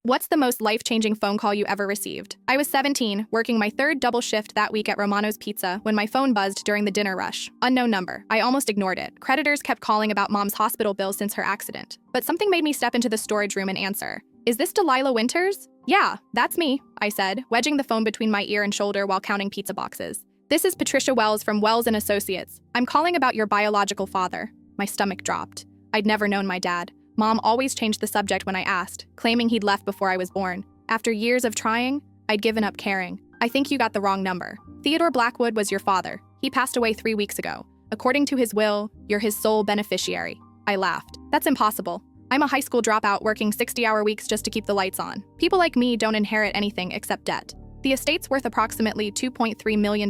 What's the most life-changing phone call you ever received? I was 17, working my third double shift that week at Romano's Pizza when my phone buzzed during the dinner rush. Unknown number. I almost ignored it. Creditors kept calling about Mom's hospital bill since her accident. But something made me step into the storage room and answer. Is this Delilah Winters? Yeah, that's me, I said, wedging the phone between my ear and shoulder while counting pizza boxes. This is Patricia Wells from Wells & Associates. I'm calling about your biological father. My stomach dropped. I'd never known my dad. Mom always changed the subject when I asked, claiming he'd left before I was born. After years of trying, I'd given up caring. I think you got the wrong number. Theodore Blackwood was your father. He passed away 3 weeks ago. According to his will, you're his sole beneficiary. I laughed. That's impossible. I'm a high school dropout working 60-hour weeks just to keep the lights on. People like me don't inherit anything except debt. The estate's worth approximately $2.3 million.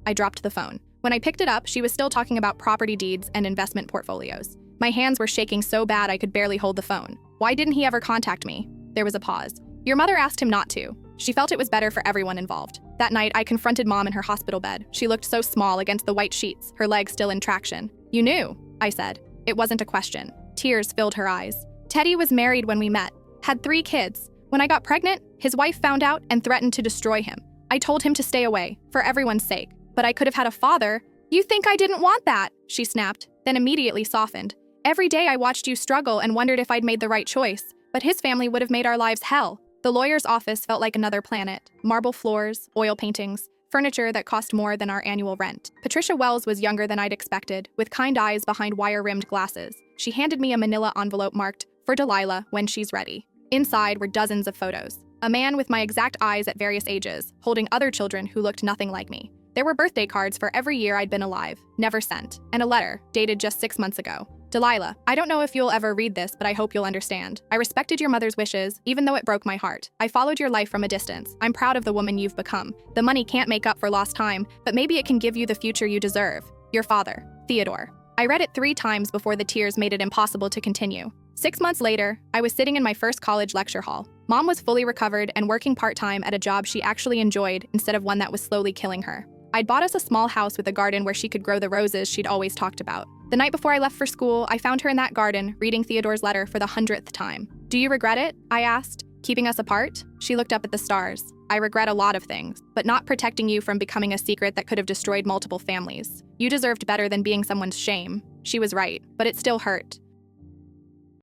I dropped the phone. When I picked it up, she was still talking about property deeds and investment portfolios. My hands were shaking so bad I could barely hold the phone. Why didn't he ever contact me? There was a pause. Your mother asked him not to. She felt it was better for everyone involved. That night, I confronted Mom in her hospital bed. She looked so small against the white sheets, her legs still in traction. You knew, I said. It wasn't a question. Tears filled her eyes. Teddy was married when we met, had 3 kids. When I got pregnant, his wife found out and threatened to destroy him. I told him to stay away, for everyone's sake. But I could have had a father. You think I didn't want that, she snapped, then immediately softened. Every day I watched you struggle and wondered if I'd made the right choice, but his family would have made our lives hell. The lawyer's office felt like another planet. Marble floors, oil paintings, furniture that cost more than our annual rent. Patricia Wells was younger than I'd expected, with kind eyes behind wire-rimmed glasses. She handed me a manila envelope marked, "For Delilah, when she's ready." Inside were dozens of photos. A man with my exact eyes at various ages, holding other children who looked nothing like me. There were birthday cards for every year I'd been alive, never sent, and a letter, dated just 6 months ago. Delilah, I don't know if you'll ever read this, but I hope you'll understand. I respected your mother's wishes, even though it broke my heart. I followed your life from a distance. I'm proud of the woman you've become. The money can't make up for lost time, but maybe it can give you the future you deserve. Your father, Theodore. I read it 3 times before the tears made it impossible to continue. 6 months later, I was sitting in my first college lecture hall. Mom was fully recovered and working part-time at a job she actually enjoyed instead of one that was slowly killing her. I'd bought us a small house with a garden where she could grow the roses she'd always talked about. The night before I left for school, I found her in that garden, reading Theodore's letter for the 100th time. Do you regret it? I asked. Keeping us apart? She looked up at the stars. I regret a lot of things, but not protecting you from becoming a secret that could have destroyed multiple families. You deserved better than being someone's shame. She was right, but it still hurt.